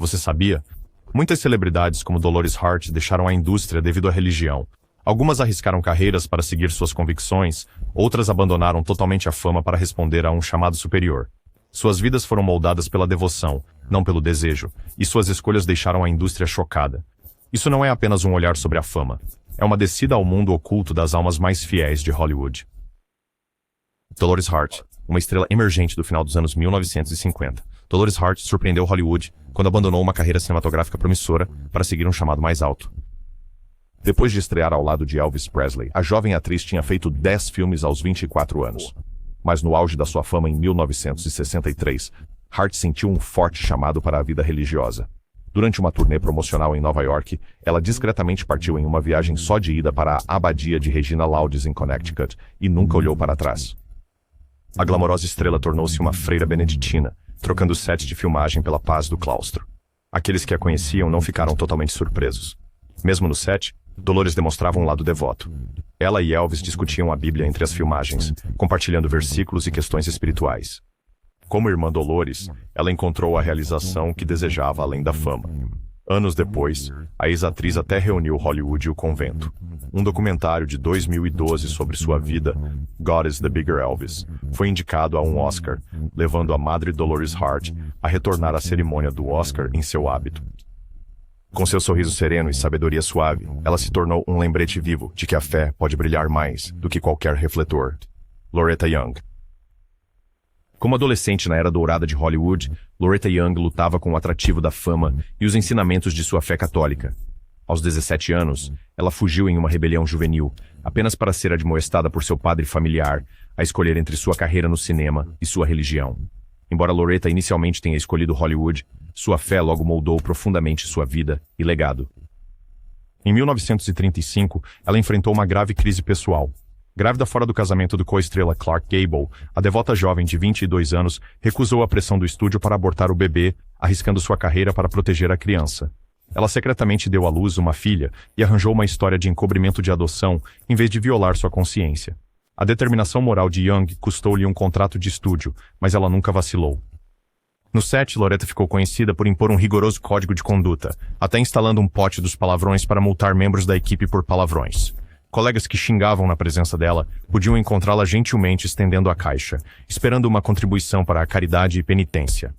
Você sabia? Muitas celebridades como Dolores Hart deixaram a indústria devido à religião. Algumas arriscaram carreiras para seguir suas convicções, outras abandonaram totalmente a fama para responder a um chamado superior. Suas vidas foram moldadas pela devoção, não pelo desejo, e suas escolhas deixaram a indústria chocada. Isso não é apenas um olhar sobre a fama. É uma descida ao mundo oculto das almas mais fiéis de Hollywood. Dolores Hart, uma estrela emergente do final dos anos 1950. Dolores Hart surpreendeu Hollywood quando abandonou uma carreira cinematográfica promissora para seguir um chamado mais alto. Depois de estrear ao lado de Elvis Presley, a jovem atriz tinha feito 10 filmes aos 24 anos. Mas no auge da sua fama em 1963, Hart sentiu um forte chamado para a vida religiosa. Durante uma turnê promocional em Nova York, ela discretamente partiu em uma viagem só de ida para a abadia de Regina Lowndes em Connecticut e nunca olhou para trás. A glamourosa estrela tornou-se uma freira beneditina, trocando o set de filmagem pela paz do claustro. Aqueles que a conheciam não ficaram totalmente surpresos. Mesmo no set, Dolores demonstrava um lado devoto. Ela e Elvis discutiam a Bíblia entre as filmagens, compartilhando versículos e questões espirituais. Como irmã Dolores, ela encontrou a realização que desejava além da fama. Anos depois, a ex-atriz até reuniu Hollywood e o convento. Um documentário de 2012 sobre sua vida, God is the Bigger Elvis, foi indicado a um Oscar, levando a madre Dolores Hart a retornar à cerimônia do Oscar em seu hábito. Com seu sorriso sereno e sabedoria suave, ela se tornou um lembrete vivo de que a fé pode brilhar mais do que qualquer refletor. Loretta Young. Como adolescente na era dourada de Hollywood, Loretta Young lutava com o atrativo da fama e os ensinamentos de sua fé católica. Aos 17 anos, ela fugiu em uma rebelião juvenil, apenas para ser admoestada por seu padre familiar a escolher entre sua carreira no cinema e sua religião. Embora Loretta inicialmente tenha escolhido Hollywood, sua fé logo moldou profundamente sua vida e legado. Em 1935, ela enfrentou uma grave crise pessoal. Grávida fora do casamento do co-estrela Clark Gable, a devota jovem de 22 anos recusou a pressão do estúdio para abortar o bebê, arriscando sua carreira para proteger a criança. Ela secretamente deu à luz uma filha e arranjou uma história de encobrimento de adoção em vez de violar sua consciência. A determinação moral de Young custou-lhe um contrato de estúdio, mas ela nunca vacilou. No set, Loretta ficou conhecida por impor um rigoroso código de conduta, até instalando um pote dos palavrões para multar membros da equipe por palavrões. Colegas que xingavam na presença dela podiam encontrá-la gentilmente estendendo a caixa, esperando uma contribuição para a caridade e penitência.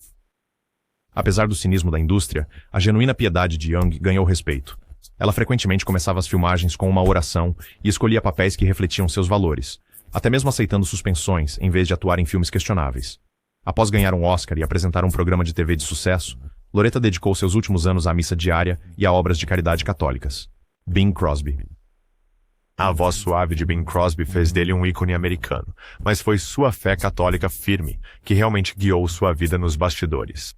Apesar do cinismo da indústria, a genuína piedade de Young ganhou respeito. Ela frequentemente começava as filmagens com uma oração e escolhia papéis que refletiam seus valores, até mesmo aceitando suspensões em vez de atuar em filmes questionáveis. Após ganhar um Oscar e apresentar um programa de TV de sucesso, Loretta dedicou seus últimos anos à missa diária e a obras de caridade católicas. Bing Crosby. A voz suave de Bing Crosby fez dele um ícone americano, mas foi sua fé católica firme que realmente guiou sua vida nos bastidores.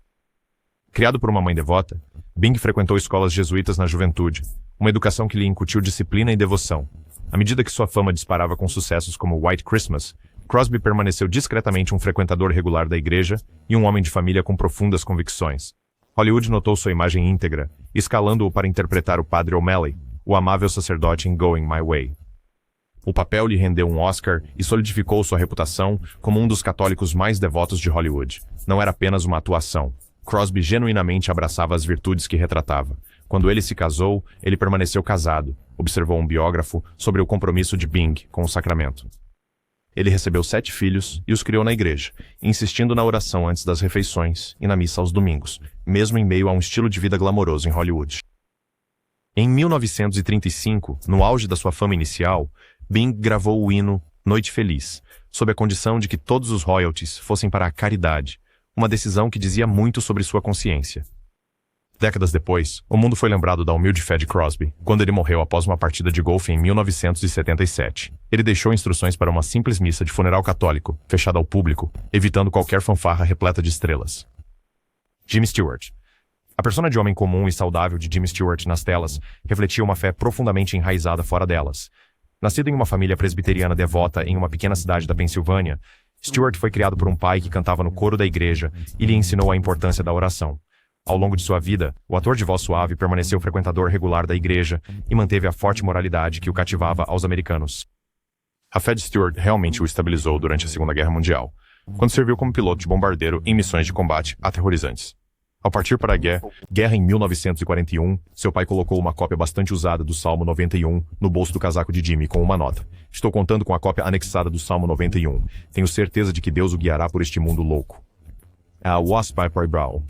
Criado por uma mãe devota, Bing frequentou escolas jesuítas na juventude, uma educação que lhe incutiu disciplina e devoção. À medida que sua fama disparava com sucessos como White Christmas, Crosby permaneceu discretamente um frequentador regular da igreja e um homem de família com profundas convicções. Hollywood notou sua imagem íntegra, escalando-o para interpretar o Padre O'Malley, o amável sacerdote em Going My Way. O papel lhe rendeu um Oscar e solidificou sua reputação como um dos católicos mais devotos de Hollywood. Não era apenas uma atuação. Crosby genuinamente abraçava as virtudes que retratava. Quando ele se casou, ele permaneceu casado, observou um biógrafo sobre o compromisso de Bing com o sacramento. Ele recebeu 7 filhos e os criou na igreja, insistindo na oração antes das refeições e na missa aos domingos, mesmo em meio a um estilo de vida glamouroso em Hollywood. Em 1935, no auge da sua fama inicial, Bing gravou o hino Noite Feliz, sob a condição de que todos os royalties fossem para a caridade, uma decisão que dizia muito sobre sua consciência. Décadas depois, o mundo foi lembrado da humilde fé de Crosby, quando ele morreu após uma partida de golfe em 1977. Ele deixou instruções para uma simples missa de funeral católico, fechada ao público, evitando qualquer fanfarra repleta de estrelas. Jimmy Stewart. A persona de homem comum e saudável de Jimmy Stewart nas telas refletia uma fé profundamente enraizada fora delas. Nascido em uma família presbiteriana devota em uma pequena cidade da Pensilvânia, Stewart foi criado por um pai que cantava no coro da igreja e lhe ensinou a importância da oração. Ao longo de sua vida, o ator de voz suave permaneceu frequentador regular da igreja e manteve a forte moralidade que o cativava aos americanos. A fé de Stewart realmente o estabilizou durante a Segunda Guerra Mundial, quando serviu como piloto de bombardeiro em missões de combate aterrorizantes. Ao partir para a guerra em 1941, seu pai colocou uma cópia bastante usada do Salmo 91 no bolso do casaco de Jimmy com uma nota. Estou contando com a cópia anexada do Salmo 91. Tenho certeza de que Deus o guiará por este mundo louco. A Wasp by Brown.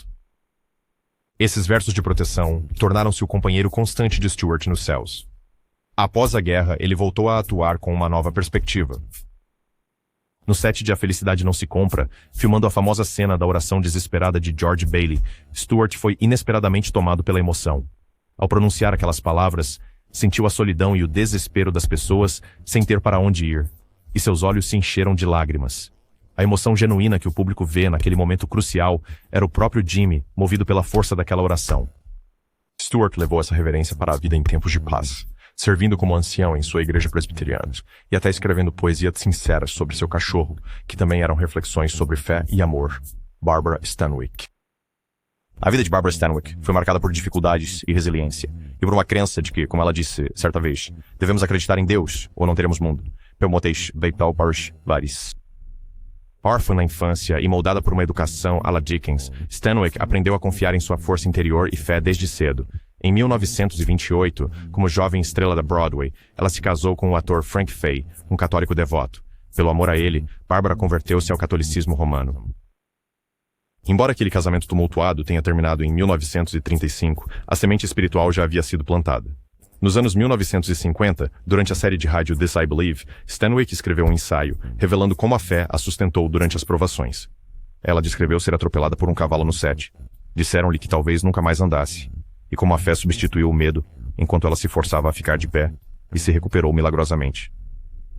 Esses versos de proteção tornaram-se o companheiro constante de Stuart nos céus. Após a guerra, ele voltou a atuar com uma nova perspectiva. No set de A Felicidade Não Se Compra, filmando a famosa cena da oração desesperada de George Bailey, Stuart foi inesperadamente tomado pela emoção. Ao pronunciar aquelas palavras, sentiu a solidão e o desespero das pessoas sem ter para onde ir, e seus olhos se encheram de lágrimas. A emoção genuína que o público vê naquele momento crucial era o próprio Jimmy, movido pela força daquela oração. Stuart levou essa reverência para a vida em tempos de paz, servindo como ancião em sua igreja presbiteriana, e até escrevendo poesias sinceras sobre seu cachorro, que também eram reflexões sobre fé e amor. Barbara Stanwyck. A vida de Barbara Stanwyck foi marcada por dificuldades e resiliência, e por uma crença de que, como ela disse certa vez, devemos acreditar em Deus ou não teremos mundo. Pelmotes Beipel Parish Varis. Órfã na infância e moldada por uma educação à la Dickens, Stanwyck aprendeu a confiar em sua força interior e fé desde cedo. Em 1928, como jovem estrela da Broadway, ela se casou com o ator Frank Fay, um católico devoto. Pelo amor a ele, Barbara converteu-se ao catolicismo romano. Embora aquele casamento tumultuado tenha terminado em 1935, a semente espiritual já havia sido plantada. Nos anos 1950, durante a série de rádio This I Believe, Stanwyck escreveu um ensaio, revelando como a fé a sustentou durante as provações. Ela descreveu ser atropelada por um cavalo no set. Disseram-lhe que talvez nunca mais andasse. E como a fé substituiu o medo, enquanto ela se forçava a ficar de pé, e se recuperou milagrosamente.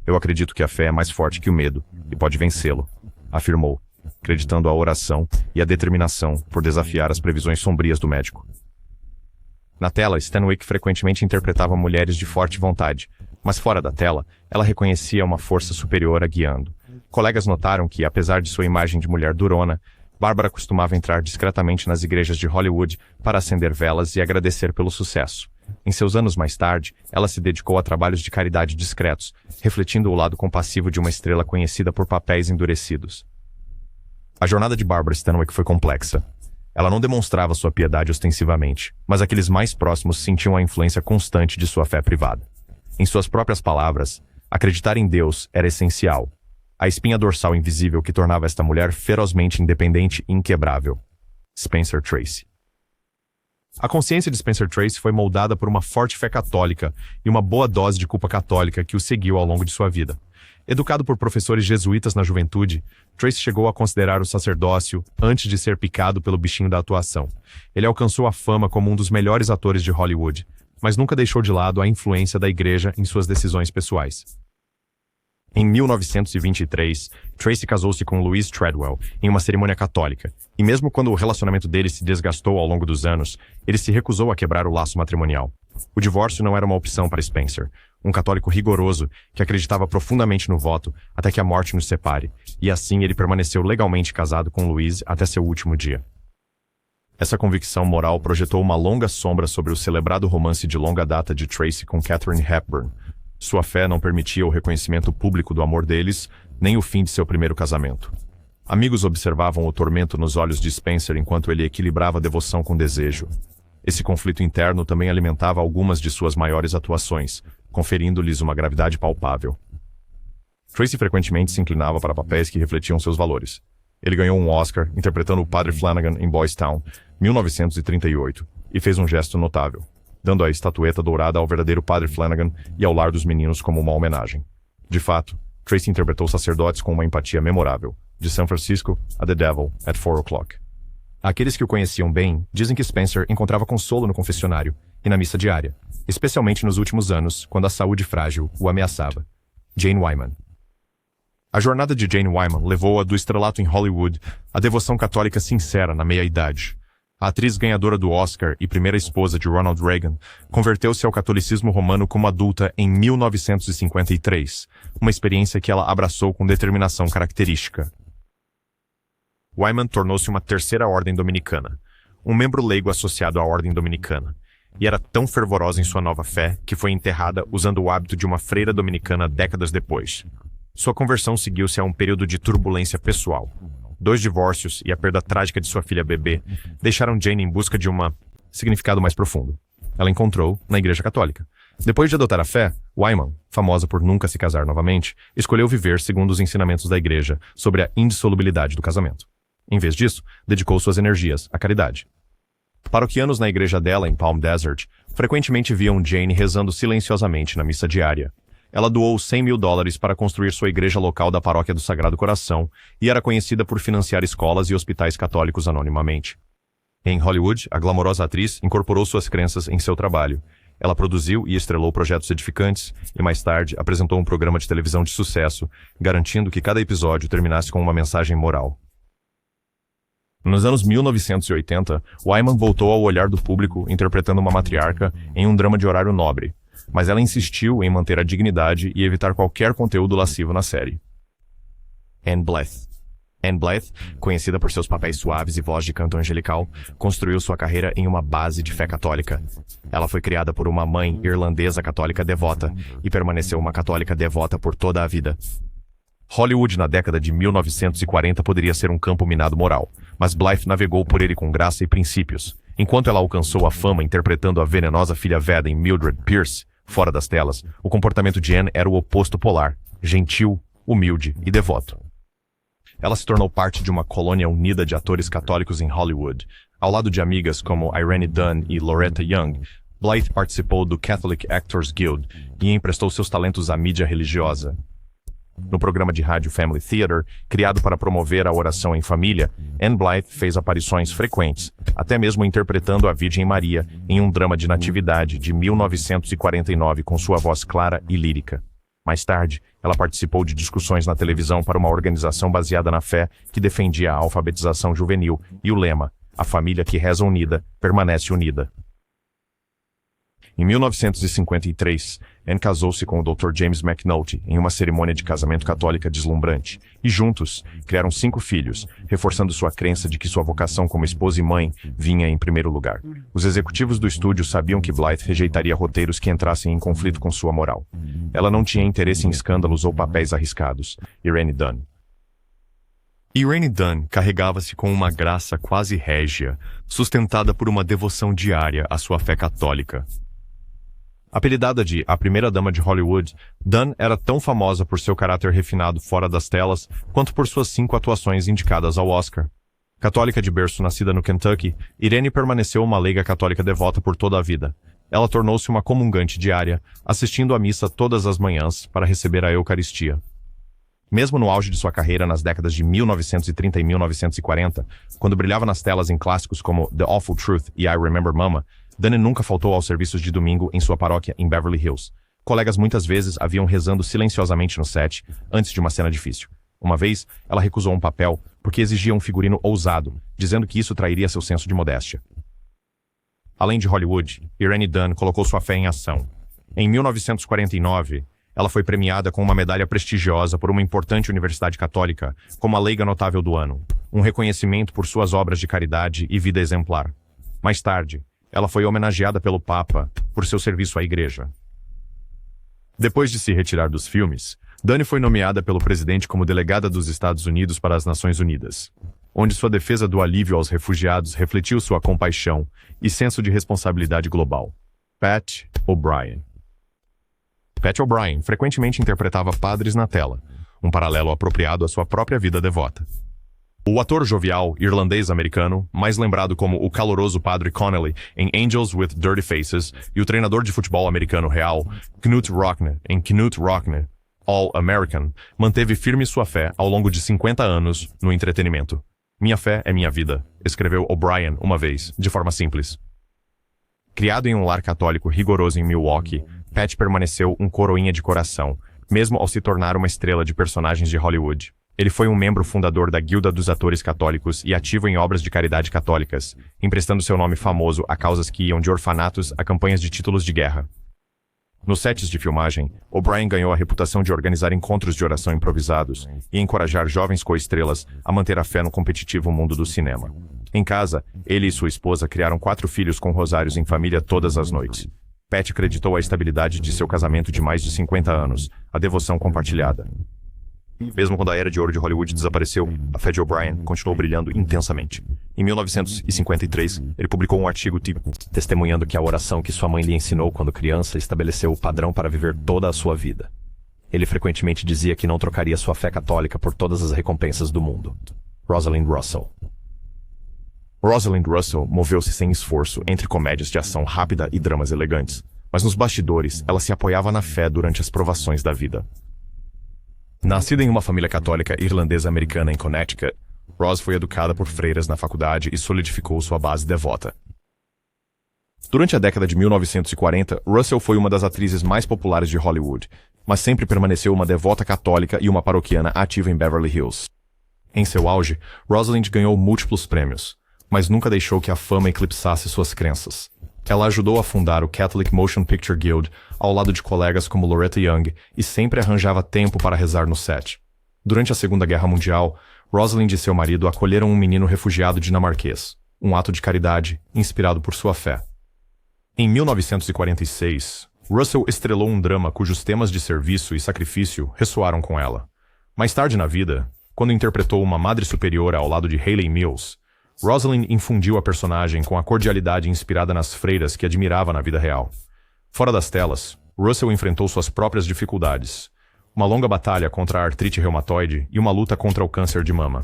Eu acredito que a fé é mais forte que o medo, e pode vencê-lo, afirmou, acreditando a oração e a determinação por desafiar as previsões sombrias do médico. Na tela, Stanwyck frequentemente interpretava mulheres de forte vontade, mas fora da tela, ela reconhecia uma força superior a guiando. Colegas notaram que, apesar de sua imagem de mulher durona, Barbara costumava entrar discretamente nas igrejas de Hollywood para acender velas e agradecer pelo sucesso. Em seus anos mais tarde, ela se dedicou a trabalhos de caridade discretos, refletindo o lado compassivo de uma estrela conhecida por papéis endurecidos. A jornada de Barbara Stanwyck foi complexa. Ela não demonstrava sua piedade ostensivamente, mas aqueles mais próximos sentiam a influência constante de sua fé privada. Em suas próprias palavras, acreditar em Deus era essencial. A espinha dorsal invisível que tornava esta mulher ferozmente independente e inquebrável. Spencer Tracy. A consciência de Spencer Tracy foi moldada por uma forte fé católica e uma boa dose de culpa católica que o seguiu ao longo de sua vida. Educado por professores jesuítas na juventude, Tracy chegou a considerar o sacerdócio antes de ser picado pelo bichinho da atuação. Ele alcançou a fama como um dos melhores atores de Hollywood, mas nunca deixou de lado a influência da igreja em suas decisões pessoais. Em 1923, Tracy casou-se com Louise Treadwell em uma cerimônia católica, e mesmo quando o relacionamento deles se desgastou ao longo dos anos, ele se recusou a quebrar o laço matrimonial. O divórcio não era uma opção para Spencer, um católico rigoroso que acreditava profundamente no voto até que a morte nos separe, e assim ele permaneceu legalmente casado com Louise até seu último dia. Essa convicção moral projetou uma longa sombra sobre o celebrado romance de longa data de Tracy com Katharine Hepburn. Sua fé não permitia o reconhecimento público do amor deles, nem o fim de seu primeiro casamento. Amigos observavam o tormento nos olhos de Spencer enquanto ele equilibrava devoção com desejo. Esse conflito interno também alimentava algumas de suas maiores atuações, conferindo-lhes uma gravidade palpável. Tracy frequentemente se inclinava para papéis que refletiam seus valores. Ele ganhou um Oscar interpretando o Padre Flanagan em Boys Town, 1938, e fez um gesto notável, dando a estatueta dourada ao verdadeiro Padre Flanagan e ao Lar dos Meninos como uma homenagem. De fato, Tracy interpretou sacerdotes com uma empatia memorável, de San Francisco a The Devil at 4 O'Clock. Aqueles que o conheciam bem dizem que Spencer encontrava consolo no confessionário e na missa diária, especialmente nos últimos anos, quando a saúde frágil o ameaçava. Jane Wyman. A jornada de Jane Wyman levou-a do estrelato em Hollywood à devoção católica sincera na meia-idade. A atriz ganhadora do Oscar e primeira esposa de Ronald Reagan converteu-se ao catolicismo romano como adulta em 1953, uma experiência que ela abraçou com determinação característica. Wyman tornou-se uma terceira ordem dominicana, um membro leigo associado à ordem dominicana, e era tão fervorosa em sua nova fé que foi enterrada usando o hábito de uma freira dominicana décadas depois. Sua conversão seguiu-se a um período de turbulência pessoal. 2 divórcios e a perda trágica de sua filha bebê deixaram Jane em busca de um significado mais profundo. Ela encontrou na Igreja Católica. Depois de adotar a fé, Wyman, famosa por nunca se casar novamente, escolheu viver segundo os ensinamentos da Igreja sobre a indissolubilidade do casamento. Em vez disso, dedicou suas energias à caridade. Paroquianos na igreja dela, em Palm Desert, frequentemente viam Jane rezando silenciosamente na missa diária. Ela doou $100.000 para construir sua igreja local da Paróquia do Sagrado Coração e era conhecida por financiar escolas e hospitais católicos anonimamente. Em Hollywood, a glamourosa atriz incorporou suas crenças em seu trabalho. Ela produziu e estrelou projetos edificantes e, mais tarde, apresentou um programa de televisão de sucesso, garantindo que cada episódio terminasse com uma mensagem moral. Nos anos 1980, Wyman voltou ao olhar do público interpretando uma matriarca em um drama de horário nobre, mas ela insistiu em manter a dignidade e evitar qualquer conteúdo lascivo na série. Anne Blyth. Anne Blyth, conhecida por seus papéis suaves e voz de canto angelical, construiu sua carreira em uma base de fé católica. Ela foi criada por uma mãe irlandesa católica devota e permaneceu uma católica devota por toda a vida. Hollywood na década de 1940 poderia ser um campo minado moral, mas Blythe navegou por ele com graça e princípios. Enquanto ela alcançou a fama interpretando a venenosa filha Veda em Mildred Pierce, fora das telas, o comportamento de Anne era o oposto polar, gentil, humilde e devoto. Ela se tornou parte de uma colônia unida de atores católicos em Hollywood. Ao lado de amigas como Irene Dunn e Loretta Young, Blythe participou do Catholic Actors Guild e emprestou seus talentos à mídia religiosa. No programa de rádio Family Theater, criado para promover a oração em família, Anne Blythe fez aparições frequentes, até mesmo interpretando a Virgem Maria em um drama de natividade de 1949 com sua voz clara e lírica. Mais tarde, ela participou de discussões na televisão para uma organização baseada na fé que defendia a alfabetização juvenil e o lema "A família que reza unida, permanece unida". Em 1953, Anne casou-se com o Dr. James McNulty em uma cerimônia de casamento católica deslumbrante, e juntos criaram 5 filhos, reforçando sua crença de que sua vocação como esposa e mãe vinha em primeiro lugar. Os executivos do estúdio sabiam que Blythe rejeitaria roteiros que entrassem em conflito com sua moral. Ela não tinha interesse em escândalos ou papéis arriscados. Irene Dunn. Irene Dunn carregava-se com uma graça quase régia, sustentada por uma devoção diária à sua fé católica. Apelidada de a primeira dama de Hollywood, Dunn era tão famosa por seu caráter refinado fora das telas, quanto por suas 5 atuações indicadas ao Oscar. Católica de berço nascida no Kentucky, Irene permaneceu uma leiga católica devota por toda a vida. Ela tornou-se uma comungante diária, assistindo à missa todas as manhãs para receber a Eucaristia. Mesmo no auge de sua carreira nas décadas de 1930 e 1940, quando brilhava nas telas em clássicos como The Awful Truth e I Remember Mama, Dunn nunca faltou aos serviços de domingo em sua paróquia em Beverly Hills. Colegas muitas vezes a viam rezando silenciosamente no set, antes de uma cena difícil. Uma vez, ela recusou um papel porque exigia um figurino ousado, dizendo que isso trairia seu senso de modéstia. Além de Hollywood, Irene Dunn colocou sua fé em ação. Em 1949, ela foi premiada com uma medalha prestigiosa por uma importante universidade católica como a Leiga Notável do Ano, um reconhecimento por suas obras de caridade e vida exemplar. Mais tarde, ela foi homenageada pelo Papa por seu serviço à Igreja. Depois de se retirar dos filmes, Dunn foi nomeada pelo presidente como delegada dos Estados Unidos para as Nações Unidas, onde sua defesa do alívio aos refugiados refletiu sua compaixão e senso de responsabilidade global. Pat O'Brien. Pat O'Brien frequentemente interpretava padres na tela, um paralelo apropriado à sua própria vida devota. O ator jovial irlandês-americano, mais lembrado como o caloroso Padre Connolly em Angels with Dirty Faces, e o treinador de futebol americano real, Knut Rockne, em Knut Rockne, All-American, manteve firme sua fé ao longo de 50 anos no entretenimento. "Minha fé é minha vida", escreveu O'Brien uma vez, de forma simples. Criado em um lar católico rigoroso em Milwaukee, Pat permaneceu um coroinha de coração, mesmo ao se tornar uma estrela de personagens de Hollywood. Ele foi um membro fundador da Guilda dos Atores Católicos e ativo em obras de caridade católicas, emprestando seu nome famoso a causas que iam de orfanatos a campanhas de títulos de guerra. Nos sets de filmagem, O'Brien ganhou a reputação de organizar encontros de oração improvisados e encorajar jovens co-estrelas a manter a fé no competitivo mundo do cinema. Em casa, ele e sua esposa criaram 4 filhos com rosários em família todas as noites. Pat acreditou a estabilidade de seu casamento de mais de 50 anos, a devoção compartilhada. Mesmo quando a era de ouro de Hollywood desapareceu, a fé de O'Brien continuou brilhando intensamente. Em 1953, ele publicou um artigo testemunhando que a oração que sua mãe lhe ensinou quando criança estabeleceu o padrão para viver toda a sua vida. Ele frequentemente dizia que não trocaria sua fé católica por todas as recompensas do mundo. Rosalind Russell. Rosalind Russell moveu-se sem esforço entre comédias de ação rápida e dramas elegantes, mas nos bastidores ela se apoiava na fé durante as provações da vida. Nascida em uma família católica irlandesa-americana em Connecticut, Ross foi educada por freiras na faculdade e solidificou sua base devota. Durante a década de 1940, Russell foi uma das atrizes mais populares de Hollywood, mas sempre permaneceu uma devota católica e uma paroquiana ativa em Beverly Hills. Em seu auge, Rosalind ganhou múltiplos prêmios, mas nunca deixou que a fama eclipsasse suas crenças. Ela ajudou a fundar o Catholic Motion Picture Guild ao lado de colegas como Loretta Young e sempre arranjava tempo para rezar no set. Durante a Segunda Guerra Mundial, Rosalind e seu marido acolheram um menino refugiado dinamarquês, um ato de caridade inspirado por sua fé. Em 1946, Russell estrelou um drama cujos temas de serviço e sacrifício ressoaram com ela. Mais tarde na vida, quando interpretou uma madre superiora ao lado de Hayley Mills, Rosalind infundiu a personagem com a cordialidade inspirada nas freiras que admirava na vida real. Fora das telas, Russell enfrentou suas próprias dificuldades, uma longa batalha contra a artrite reumatoide e uma luta contra o câncer de mama.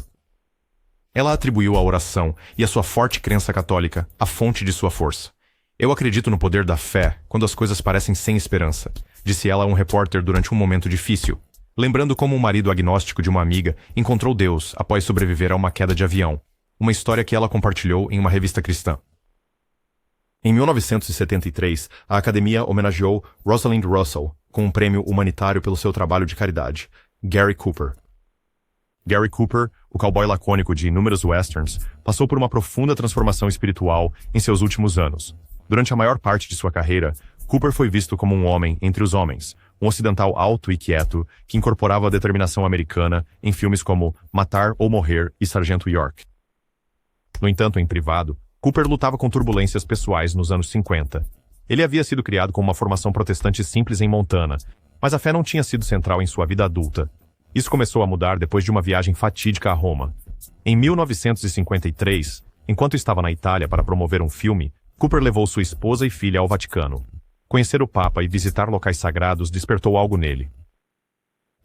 Ela atribuiu à oração e à sua forte crença católica a fonte de sua força. "Eu acredito no poder da fé quando as coisas parecem sem esperança", disse ela a um repórter durante um momento difícil, lembrando como um marido agnóstico de uma amiga encontrou Deus após sobreviver a uma queda de avião, uma história que ela compartilhou em uma revista cristã. Em 1973, a Academia homenageou Rosalind Russell com um prêmio humanitário pelo seu trabalho de caridade, Gary Cooper. Gary Cooper, o cowboy lacônico de inúmeros westerns, passou por uma profunda transformação espiritual em seus últimos anos. Durante a maior parte de sua carreira, Cooper foi visto como um homem entre os homens, um ocidental alto e quieto que incorporava a determinação americana em filmes como Matar ou Morrer e Sargento York. No entanto, em privado, Cooper lutava com turbulências pessoais nos anos 50. Ele havia sido criado com uma formação protestante simples em Montana, mas a fé não tinha sido central em sua vida adulta. Isso começou a mudar depois de uma viagem fatídica a Roma. Em 1953, enquanto estava na Itália para promover um filme, Cooper levou sua esposa e filha ao Vaticano. Conhecer o Papa e visitar locais sagrados despertou algo nele.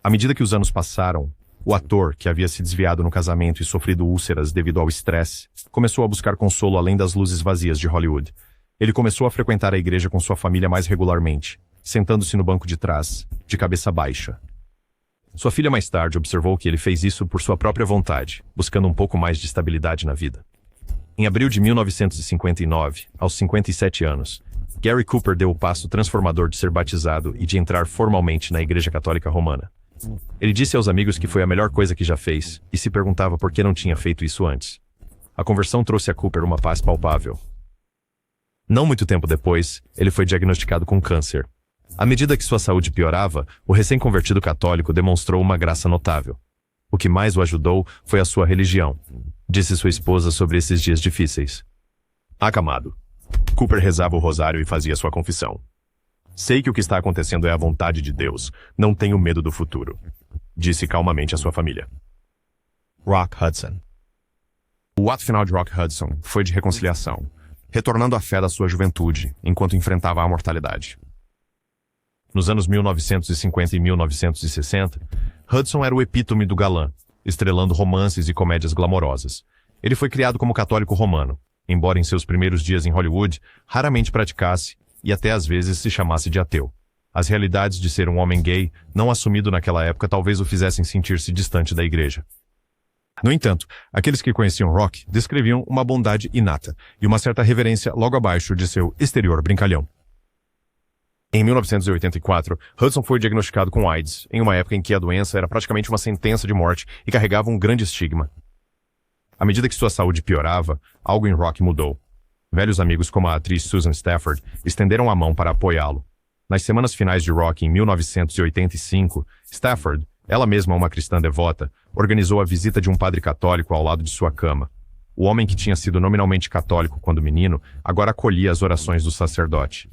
À medida que os anos passaram, o ator, que havia se desviado no casamento e sofrido úlceras devido ao estresse, começou a buscar consolo além das luzes vazias de Hollywood. Ele começou a frequentar a igreja com sua família mais regularmente, sentando-se no banco de trás, de cabeça baixa. Sua filha mais tarde observou que ele fez isso por sua própria vontade, buscando um pouco mais de estabilidade na vida. Em abril de 1959, aos 57 anos, Gary Cooper deu o passo transformador de ser batizado e de entrar formalmente na Igreja Católica Romana. Ele disse aos amigos que foi a melhor coisa que já fez e se perguntava por que não tinha feito isso antes. A conversão trouxe a Cooper uma paz palpável. Não muito tempo depois, ele foi diagnosticado com câncer. À medida que sua saúde piorava, o recém-convertido católico demonstrou uma graça notável. O que mais o ajudou foi a sua religião, disse sua esposa sobre esses dias difíceis. Acamado, Cooper rezava o rosário e fazia sua confissão. "Sei que o que está acontecendo é a vontade de Deus. Não tenho medo do futuro", disse calmamente à sua família. Rock Hudson. O ato final de Rock Hudson foi de reconciliação, retornando à fé da sua juventude enquanto enfrentava a mortalidade. Nos anos 1950 e 1960, Hudson era o epítome do galã, estrelando romances e comédias glamorosas. Ele foi criado como católico romano, embora em seus primeiros dias em Hollywood raramente praticasse e até às vezes se chamasse de ateu. As realidades de ser um homem gay, não assumido naquela época, talvez o fizessem sentir-se distante da igreja. No entanto, aqueles que conheciam Rock descreviam uma bondade inata e uma certa reverência logo abaixo de seu exterior brincalhão. Em 1984, Hudson foi diagnosticado com AIDS, em uma época em que a doença era praticamente uma sentença de morte e carregava um grande estigma. À medida que sua saúde piorava, algo em Rock mudou. Velhos amigos como a atriz Susan Stafford estenderam a mão para apoiá-lo. Nas semanas finais de Rock em 1985, Stafford, ela mesma uma cristã devota, organizou a visita de um padre católico ao lado de sua cama. O homem que tinha sido nominalmente católico quando menino, agora acolhia as orações do sacerdote.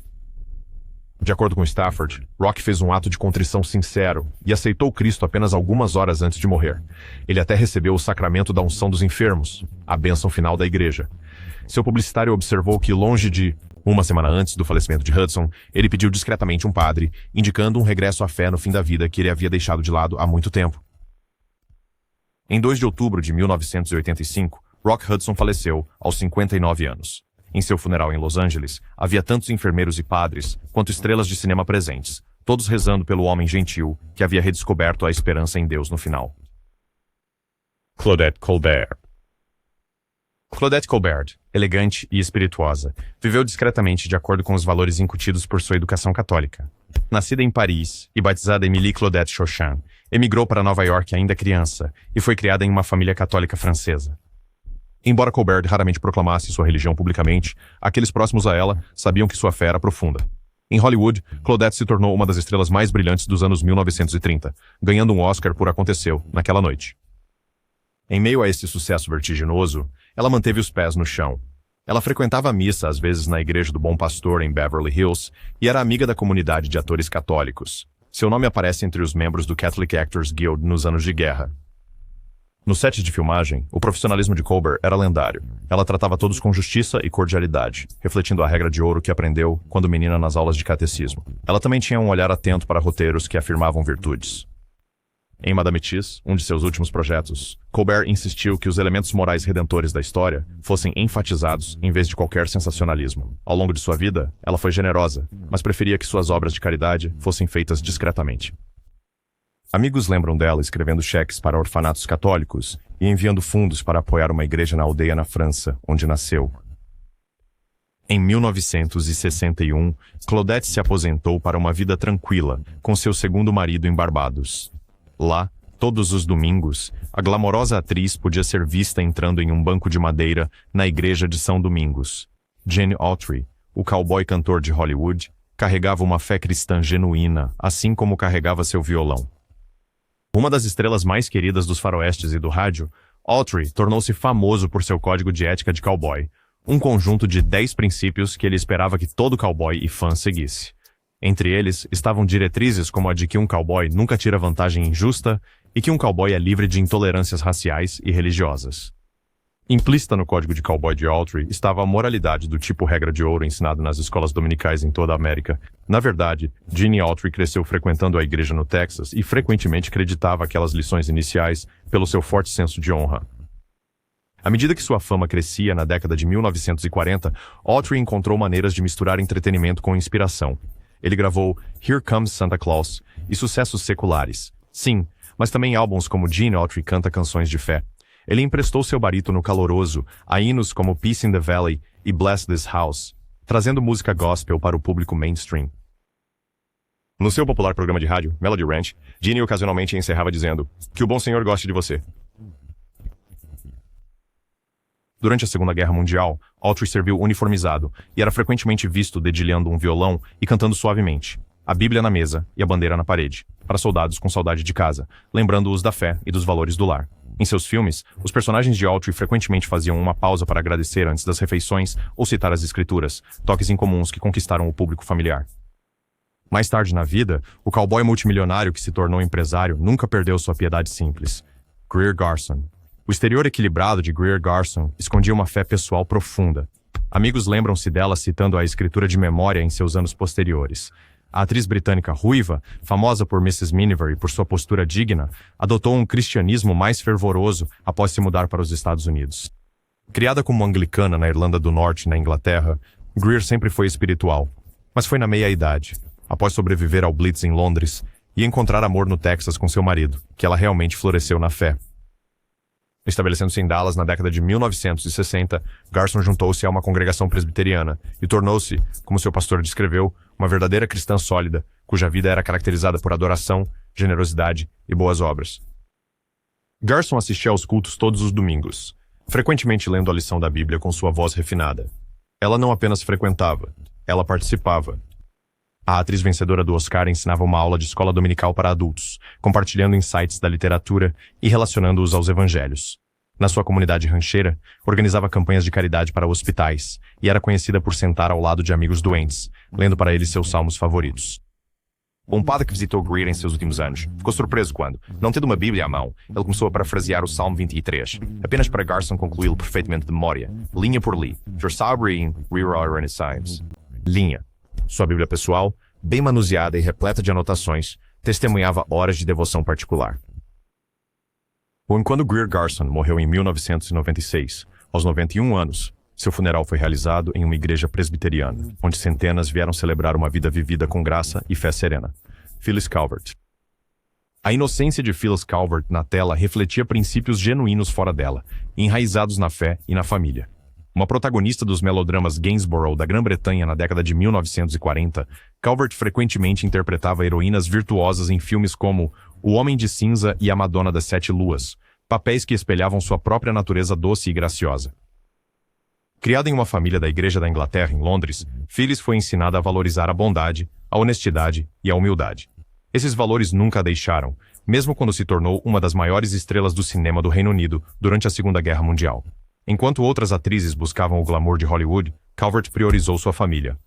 De acordo com Stafford, Rock fez um ato de contrição sincero e aceitou Cristo apenas algumas horas antes de morrer. Ele até recebeu o sacramento da unção dos enfermos, a bênção final da igreja. Seu publicitário observou que, longe de uma semana antes do falecimento de Hudson, ele pediu discretamente um padre, indicando um regresso à fé no fim da vida que ele havia deixado de lado há muito tempo. Em 2 de outubro de 1985, Rock Hudson faleceu aos 59 anos. Em seu funeral em Los Angeles, havia tantos enfermeiros e padres quanto estrelas de cinema presentes, todos rezando pelo homem gentil que havia redescoberto a esperança em Deus no final. Claudette Colbert. Claudette Colbert, elegante e espirituosa, viveu discretamente de acordo com os valores incutidos por sua educação católica. Nascida em Paris e batizada Émilie Claudette Chauchin, emigrou para Nova York ainda criança e foi criada em uma família católica francesa. Embora Colbert raramente proclamasse sua religião publicamente, aqueles próximos a ela sabiam que sua fé era profunda. Em Hollywood, Claudette se tornou uma das estrelas mais brilhantes dos anos 1930, ganhando um Oscar por Aconteceu, naquela noite. Em meio a esse sucesso vertiginoso, ela manteve os pés no chão. Ela frequentava a missa às vezes na Igreja do Bom Pastor em Beverly Hills e era amiga da comunidade de atores católicos. Seu nome aparece entre os membros do Catholic Actors Guild nos anos de guerra. No set de filmagem, o profissionalismo de Colbert era lendário. Ela tratava todos com justiça e cordialidade, refletindo a regra de ouro que aprendeu quando menina nas aulas de catecismo. Ela também tinha um olhar atento para roteiros que afirmavam virtudes. Em Madame X, um de seus últimos projetos, Colbert insistiu que os elementos morais redentores da história fossem enfatizados em vez de qualquer sensacionalismo. Ao longo de sua vida, ela foi generosa, mas preferia que suas obras de caridade fossem feitas discretamente. Amigos lembram dela escrevendo cheques para orfanatos católicos e enviando fundos para apoiar uma igreja na aldeia na França, onde nasceu. Em 1961, Claudette se aposentou para uma vida tranquila, com seu segundo marido em Barbados. Lá, todos os domingos, a glamourosa atriz podia ser vista entrando em um banco de madeira na igreja de São Domingos. Gene Autry, o cowboy cantor de Hollywood, carregava uma fé cristã genuína, assim como carregava seu violão. Uma das estrelas mais queridas dos faroestes e do rádio, Autry tornou-se famoso por seu código de ética de cowboy, um conjunto de 10 princípios que ele esperava que todo cowboy e fã seguisse. Entre eles estavam diretrizes como a de que um cowboy nunca tira vantagem injusta e que um cowboy é livre de intolerâncias raciais e religiosas. Implícita no código de cowboy de Autry estava a moralidade do tipo regra de ouro ensinado nas escolas dominicais em toda a América. Na verdade, Gene Autry cresceu frequentando a igreja no Texas e frequentemente acreditava aquelas lições iniciais pelo seu forte senso de honra. À medida que sua fama crescia na década de 1940, Autry encontrou maneiras de misturar entretenimento com inspiração. Ele gravou Here Comes Santa Claus e sucessos seculares. Sim, mas também álbuns como Gene Autry canta canções de fé. Ele emprestou seu barítono caloroso a hinos como Peace in the Valley e Bless This House, trazendo música gospel para o público mainstream. No seu popular programa de rádio, Melody Ranch, Gene ocasionalmente encerrava dizendo: "Que o bom Senhor goste de você." Durante a Segunda Guerra Mundial, Autry serviu uniformizado e era frequentemente visto dedilhando um violão e cantando suavemente, a Bíblia na mesa e a bandeira na parede, para soldados com saudade de casa, lembrando-os da fé e dos valores do lar. Em seus filmes, os personagens de Autry frequentemente faziam uma pausa para agradecer antes das refeições ou citar as escrituras, toques incomuns que conquistaram o público familiar. Mais tarde na vida, o cowboy multimilionário que se tornou empresário nunca perdeu sua piedade simples. Greer Garson. O exterior equilibrado de Greer Garson escondia uma fé pessoal profunda. Amigos lembram-se dela citando a escritura de memória em seus anos posteriores. A atriz britânica ruiva, famosa por Mrs. Miniver e por sua postura digna, adotou um cristianismo mais fervoroso após se mudar para os Estados Unidos. Criada como anglicana na Irlanda do Norte e na Inglaterra, Greer sempre foi espiritual, mas foi na meia-idade, após sobreviver ao Blitz em Londres e encontrar amor no Texas com seu marido, que ela realmente floresceu na fé. Estabelecendo-se em Dallas na década de 1960, Garson juntou-se a uma congregação presbiteriana e tornou-se, como seu pastor descreveu, uma verdadeira cristã sólida, cuja vida era caracterizada por adoração, generosidade e boas obras. Garson assistia aos cultos todos os domingos, frequentemente lendo a lição da Bíblia com sua voz refinada. Ela não apenas frequentava, ela participava. A atriz vencedora do Oscar ensinava uma aula de escola dominical para adultos, compartilhando insights da literatura e relacionando-os aos evangelhos. Na sua comunidade rancheira, organizava campanhas de caridade para hospitais e era conhecida por sentar ao lado de amigos doentes, lendo para eles seus salmos favoritos. Um padre que visitou Greer em seus últimos anos ficou surpreso quando, não tendo uma Bíblia à mão, ele começou a parafrasear o Salmo 23, apenas para Garson concluí-lo perfeitamente de memória, linha por linha. Linha. Sua Bíblia pessoal, bem manuseada e repleta de anotações, testemunhava horas de devoção particular. Quando Greer Garson morreu em 1996, aos 91 anos, seu funeral foi realizado em uma igreja presbiteriana, onde centenas vieram celebrar uma vida vivida com graça e fé serena. Phyllis Calvert. A inocência de Phyllis Calvert na tela refletia princípios genuínos fora dela, enraizados na fé e na família. Uma protagonista dos melodramas Gainsborough da Grã-Bretanha na década de 1940, Calvert frequentemente interpretava heroínas virtuosas em filmes como O Homem de Cinza e A Madonna das Sete Luas, papéis que espelhavam sua própria natureza doce e graciosa. Criada em uma família da Igreja da Inglaterra, em Londres, Phyllis foi ensinada a valorizar a bondade, a honestidade e a humildade. Esses valores nunca a deixaram, mesmo quando se tornou uma das maiores estrelas do cinema do Reino Unido durante a Segunda Guerra Mundial. Enquanto outras atrizes buscavam o glamour de Hollywood, Calvert priorizou sua família.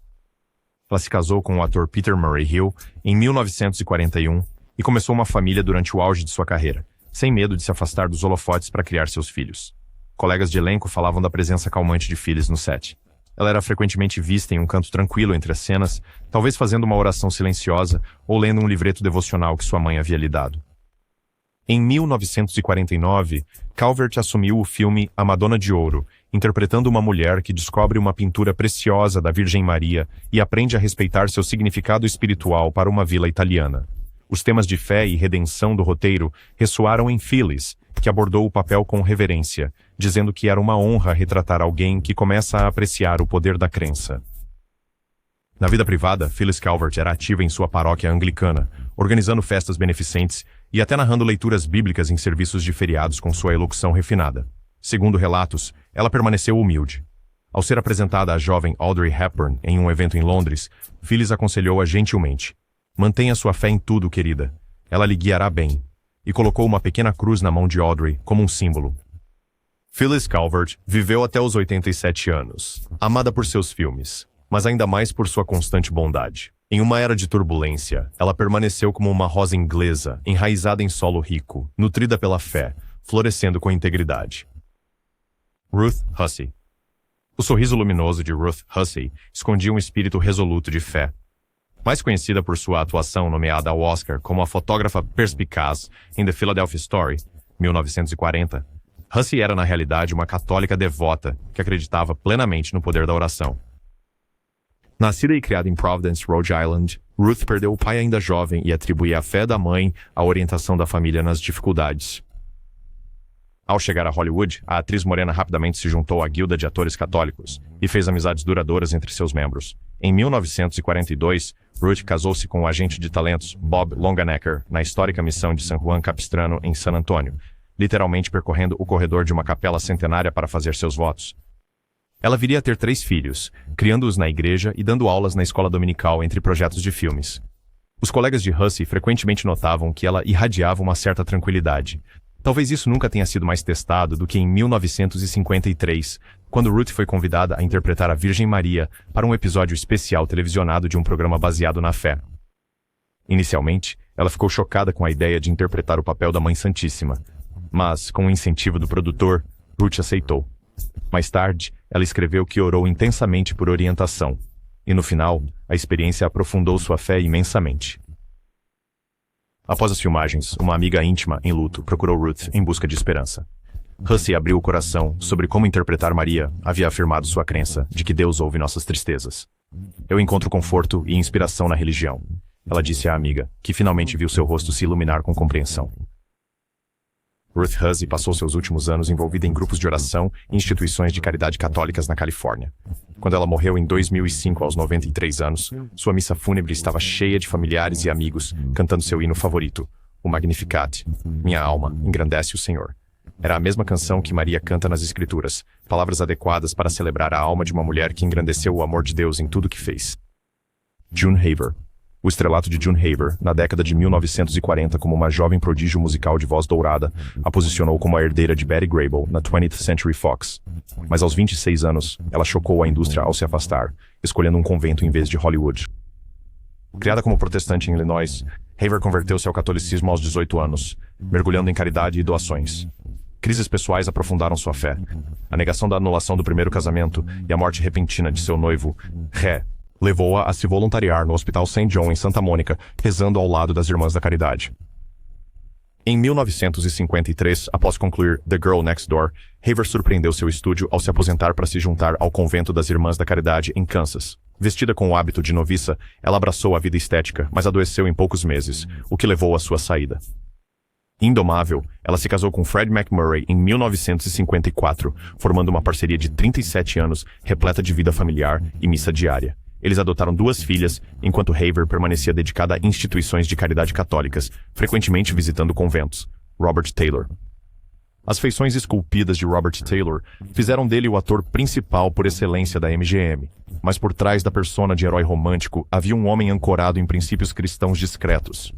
Ela se casou com o ator Peter Murray Hill em 1941 e começou uma família durante o auge de sua carreira, sem medo de se afastar dos holofotes para criar seus filhos. Colegas de elenco falavam da presença calmante de Phyllis no set. Ela era frequentemente vista em um canto tranquilo entre as cenas, talvez fazendo uma oração silenciosa ou lendo um livreto devocional que sua mãe havia lhe dado. Em 1949, Calvert assumiu o filme A Madonna de Ouro, interpretando uma mulher que descobre uma pintura preciosa da Virgem Maria e aprende a respeitar seu significado espiritual para uma vila italiana. Os temas de fé e redenção do roteiro ressoaram em Phyllis, que abordou o papel com reverência, dizendo que era uma honra retratar alguém que começa a apreciar o poder da crença. Na vida privada, Phyllis Calvert era ativa em sua paróquia anglicana, organizando festas beneficentes e até narrando leituras bíblicas em serviços de feriados com sua elocução refinada. Segundo relatos, ela permaneceu humilde. Ao ser apresentada à jovem Audrey Hepburn em um evento em Londres, Phyllis aconselhou-a gentilmente: "Mantenha sua fé em tudo, querida. Ela lhe guiará bem." E colocou uma pequena cruz na mão de Audrey como um símbolo. Phyllis Calvert viveu até os 87 anos, amada por seus filmes, mas ainda mais por sua constante bondade. Em uma era de turbulência, ela permaneceu como uma rosa inglesa, enraizada em solo rico, nutrida pela fé, florescendo com integridade. Ruth Hussey. O sorriso luminoso de Ruth Hussey escondia um espírito resoluto de fé. Mais conhecida por sua atuação nomeada ao Oscar como a fotógrafa perspicaz em The Philadelphia Story, 1940, Hussey era na realidade uma católica devota que acreditava plenamente no poder da oração. Nascida e criada em Providence, Rhode Island, Ruth perdeu o pai ainda jovem e atribuía a fé da mãe à orientação da família nas dificuldades. Ao chegar a Hollywood, a atriz morena rapidamente se juntou à guilda de atores católicos e fez amizades duradouras entre seus membros. Em 1942, Ruth casou-se com o agente de talentos Bob Longanecker na histórica missão de San Juan Capistrano, em San Antônio, literalmente percorrendo o corredor de uma capela centenária para fazer seus votos. Ela viria a ter 3 filhos, criando-os na igreja e dando aulas na escola dominical entre projetos de filmes. Os colegas de Hussey frequentemente notavam que ela irradiava uma certa tranquilidade. Talvez isso nunca tenha sido mais testado do que em 1953, quando Ruth foi convidada a interpretar a Virgem Maria para um episódio especial televisionado de um programa baseado na fé. Inicialmente, ela ficou chocada com a ideia de interpretar o papel da Mãe Santíssima, mas, com o incentivo do produtor, Ruth aceitou. Mais tarde, ela escreveu que orou intensamente por orientação, e no final, a experiência aprofundou sua fé imensamente. Após as filmagens, uma amiga íntima, em luto, procurou Ruth em busca de esperança. Hussey abriu o coração sobre como interpretar Maria havia afirmado sua crença de que Deus ouve nossas tristezas. "Eu encontro conforto e inspiração na religião", ela disse à amiga, que finalmente viu seu rosto se iluminar com compreensão. Ruth Hussey passou seus últimos anos envolvida em grupos de oração e instituições de caridade católicas na Califórnia. Quando ela morreu em 2005, aos 93 anos, sua missa fúnebre estava cheia de familiares e amigos, cantando seu hino favorito, o Magnificat, "Minha alma engrandece o Senhor". Era a mesma canção que Maria canta nas Escrituras, palavras adequadas para celebrar a alma de uma mulher que engrandeceu o amor de Deus em tudo que fez. June Haver. O estrelato de June Haver, na década de 1940 como uma jovem prodígio musical de voz dourada, a posicionou como a herdeira de Betty Grable na 20th Century Fox. Mas aos 26 anos, ela chocou a indústria ao se afastar, escolhendo um convento em vez de Hollywood. Criada como protestante em Illinois, Haver converteu-se ao catolicismo aos 18 anos, mergulhando em caridade e doações. Crises pessoais aprofundaram sua fé. A negação da anulação do primeiro casamento e a morte repentina de seu noivo, Ré, levou-a a se voluntariar no Hospital St. John em Santa Mônica, rezando ao lado das Irmãs da Caridade. Em 1953, após concluir The Girl Next Door, Haver surpreendeu seu estúdio ao se aposentar para se juntar ao convento das Irmãs da Caridade em Kansas. Vestida com o hábito de noviça, ela abraçou a vida estética, mas adoeceu em poucos meses, o que levou à sua saída. Indomável, ela se casou com Fred McMurray em 1954, formando uma parceria de 37 anos, repleta de vida familiar e missa diária. Eles adotaram 2 filhas, enquanto Haver permanecia dedicada a instituições de caridade católicas, frequentemente visitando conventos. Robert Taylor. As feições esculpidas de Robert Taylor fizeram dele o ator principal por excelência da MGM, mas por trás da persona de herói romântico havia um homem ancorado em princípios cristãos discretos.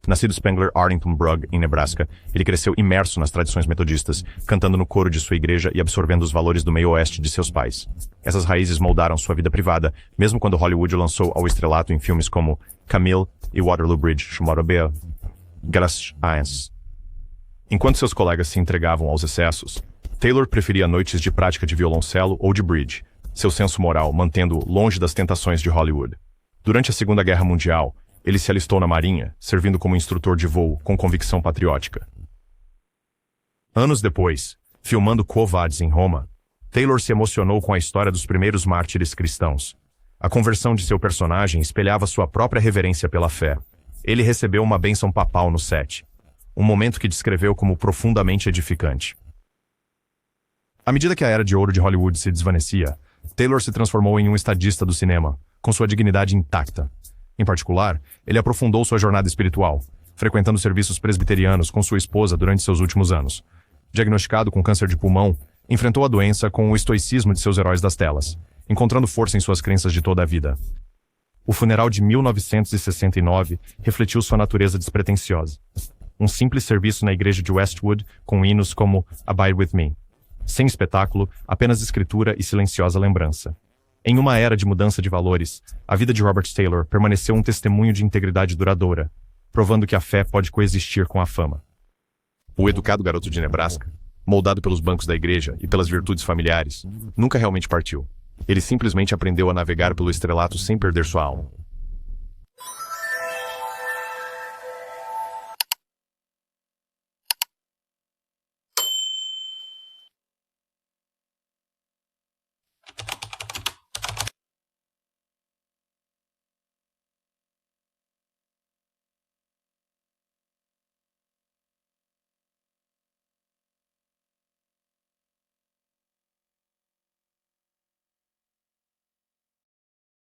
Nascido Spangler Arlington Brugg, em Nebraska, ele cresceu imerso nas tradições metodistas, cantando no coro de sua igreja e absorvendo os valores do meio-oeste de seus pais. Essas raízes moldaram sua vida privada, mesmo quando Hollywood o lançou ao estrelato em filmes como Camille e Waterloo Bridge, Schmorobea, Graças a Deus. Enquanto seus colegas se entregavam aos excessos, Taylor preferia noites de prática de violoncelo ou de bridge, seu senso moral mantendo-o longe das tentações de Hollywood. Durante a Segunda Guerra Mundial, ele se alistou na Marinha, servindo como instrutor de voo com convicção patriótica. Anos depois, filmando Quo Vadis em Roma, Taylor se emocionou com a história dos primeiros mártires cristãos. A conversão de seu personagem espelhava sua própria reverência pela fé. Ele recebeu uma bênção papal no set, um momento que descreveu como profundamente edificante. À medida que a era de ouro de Hollywood se desvanecia, Taylor se transformou em um estadista do cinema, com sua dignidade intacta. Em particular, ele aprofundou sua jornada espiritual, frequentando serviços presbiterianos com sua esposa durante seus últimos anos. Diagnosticado com câncer de pulmão, enfrentou a doença com o estoicismo de seus heróis das telas, encontrando força em suas crenças de toda a vida. O funeral de 1969 refletiu sua natureza despretensiosa. Um simples serviço na igreja de Westwood com hinos como Abide With Me. Sem espetáculo, apenas escritura e silenciosa lembrança. Em uma era de mudança de valores, a vida de Robert Taylor permaneceu um testemunho de integridade duradoura, provando que a fé pode coexistir com a fama. O educado garoto de Nebraska, moldado pelos bancos da igreja e pelas virtudes familiares, nunca realmente partiu. Ele simplesmente aprendeu a navegar pelo estrelato sem perder sua alma.